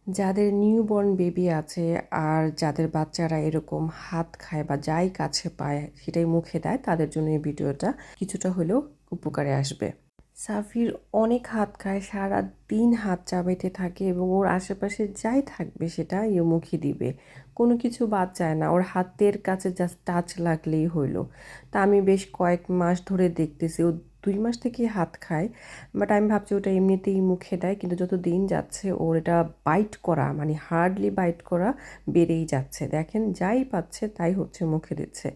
যাদের newborn baby আছে আর যাদের বাচ্চারা এরকম হাত খায় বা যাই কাছে পায় সেটাই মুখে দেয়, তাদের জন্য এই ভিডিওটা কিছুটা হলেও উপকারে আসবে। সাফির অনেক হাত খায়, সারা দিন হাত চাবাইতে থাকে এবং ওর আশেপাশে যাই থাকবে সেটা মুখে দিবে, কোনো কিছু বাদ যায় না, ওর হাতের কাছে জাস্ট টাচ লাগলেই হইলো। তা আমি বেশ কয়েক মাস ধরে দেখতেছি ও 2 মাস থেকেই হাত খায়, বাট আমি ভাবছি ওটা এমনিতেই মুখে দেয়, কিন্তু যত দিন যাচ্ছে ওর এটা বাইট করা মানে হার্ডলি বাইট করা বেড়েই যাচ্ছে। দেখেন যাই পাচ্ছে তাই হচ্ছে মুখে দিচ্ছে।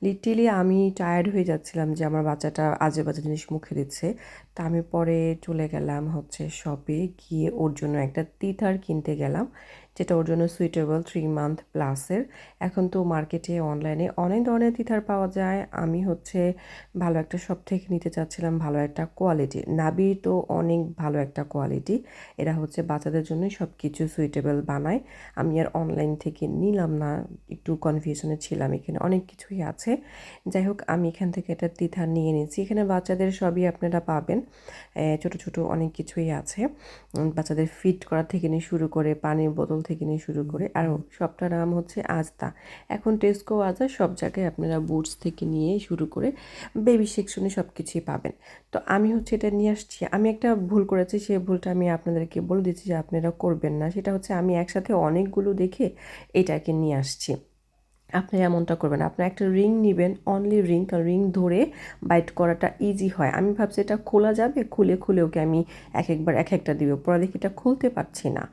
লিটারেলি আমি টায়ার্ড হয়ে যাচ্ছিলাম যে আমার বাচ্চাটা আজে বাজে জিনিস মুখে দিচ্ছে। তা আমি পরে চলে গেলাম হচ্ছে শপে, গিয়ে ওর জন্য একটা টিথার কিনতে গেলাম, যেটা ওর জন্য সুইটেবল 3 মান্থ প্লাসের। এখন তো মার্কেটে অনলাইনে অনেক ধরনের টিথার পাওয়া যায়। আমি হচ্ছে ভালো একটা শপ থেকে নিতে চাচ্ছিলাম, ভালো একটা কোয়ালিটি। নাবি তো অনেক ভালো একটা কোয়ালিটি, এরা হচ্ছে বাচ্চাদের জন্যই সব কিছু সুইটেবল বানায়। আমি আর অনলাইন থেকে নিলাম না, একটু কনফিউশনে ছিলাম, এখানে অনেক কিছুই আছে। যাই হোক আমি এখান থেকে একটা টিথা নিয়ে নিয়েছি। এখানে বাচ্চাদের সবই আপনারা পাবেন, ছোট ছোট অনেক কিছুই আছে। বাচ্চাদের ফিট করা থেকে নিয়ে শুরু করে পানির বোতল থেকে নিয়ে শুরু করে, আর সবটার নাম হচ্ছে আজদা। এখন টেস্কো আজদা সব জায়গায় আপনারা বুটস থেকে নিয়ে শুরু করে বেবি সেকশনে সব কিছুই পাবেন। তো আমি হচ্ছে এটা নিয়ে আসছি। আমি একটা ভুল করেছি, সেই ভুলটা আমি আপনাদেরকে বলে দিচ্ছি যে আপনারা করবেন না। সেটা হচ্ছে আমি একসাথে অনেকগুলো দেখে এটাকে নিয়ে আসছি। আপনি এমনটা করবেন, আপনার একটা রিং নেবেন, অনলি রিং, কারণ রিং ধরে বাইট করাটা ইজি হয়। আমি ভাবছি এটা খোলা যাবে, খুলে খুলে ওকে আমি এক একবার এক একটা দিব, পরে দেখি এটা খুলতে পারছি না।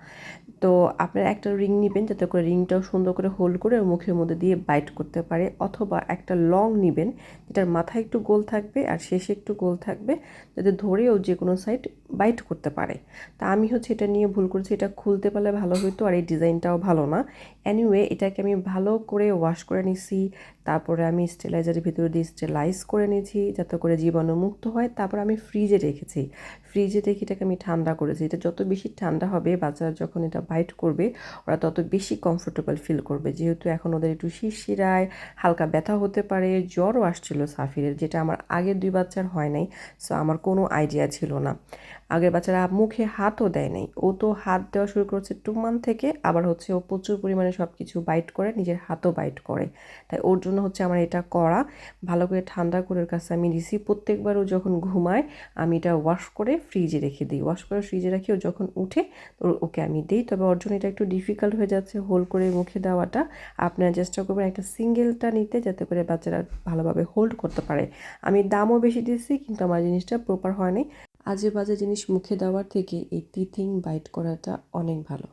তো আপনার একটা রিং নেবেন যাতে করে রিংটাও সুন্দর করে হোল্ড করে ওর মুখের মধ্যে দিয়ে বাইট করতে পারে, অথবা একটা লং নেবেন যেটার মাথায় একটু গোল থাকবে আর শেষে একটু গোল থাকবে, যাতে ধরেও যে কোনো সাইড বাইট করতে পারে। তা আমি হচ্ছে এটা নিয়ে ভুল করেছি, এটা খুলতে পারলে ভালো হতো, আর এই ডিজাইনটাও ভালো না। এনিওয়ে এটাকে আমি ভালো করে ওয়াশ করে নিছি, তারপরে আমি স্টেলাইজারের ভিতরে দিয়ে স্টেলাইজ করে নিয়েছি যাতে করে জীবাণুমুক্ত হয়। তারপর আমি ফ্রিজে রেখেছি, ফ্রিজে রেখে এটাকে আমি ঠান্ডা করেছি। এটা যত বেশি ঠান্ডা হবে বাচ্চারা যখন এটা বাইট করবে ওরা তত বেশি কমফোর্টেবল ফিল করবে, যেহেতু এখন ওদের একটু শিরশিরায়, হালকা ব্যথা হতে পারে, জ্বরও আসছিল সাফিরের, যেটা আমার আগের 2 বাচ্চার হয় নাই। সো আমার কোনো আইডিয়া ছিল না। আগের বাচ্চারা মুখে হাতও দেয় নাই, ও তো হাত দেওয়া শুরু করেছে 2 মান্থ থেকে, আবার হচ্ছে ও প্রচুর পরিমাণে সব কিছু বাইট করে, নিজের হাতও বাইট করে। তাই ওর জন্য হচ্ছে আমার এটা করা। ভালো করে ঠান্ডা করে ওর কাছে আমি দিছি। প্রত্যেকবার ও যখন ঘুমায় আমি এটা ওয়াশ করে ফ্রিজে রেখে দিই, ওয়াশ করে ফ্রিজে রাখি, ও যখন উঠে ওকে আমি দিই। তবে ওর জন্য এটা একটু ডিফিকাল্ট হয়ে যাচ্ছে হোল করে মুখে দেওয়াটা। আপনারা চেষ্টা করবেন একটা সিঙ্গেলটা নিতে, যাতে করে বাচ্চারা ভালোভাবে হোল্ড করতে পারে। আমি দামও বেশি দিচ্ছি কিন্তু আমার জিনিসটা প্রপার হয়নি। আজে বাজে জিনিস মুখে দেওয়ার থেকে এই টিথিং বাইট করাটা অনেক ভালো।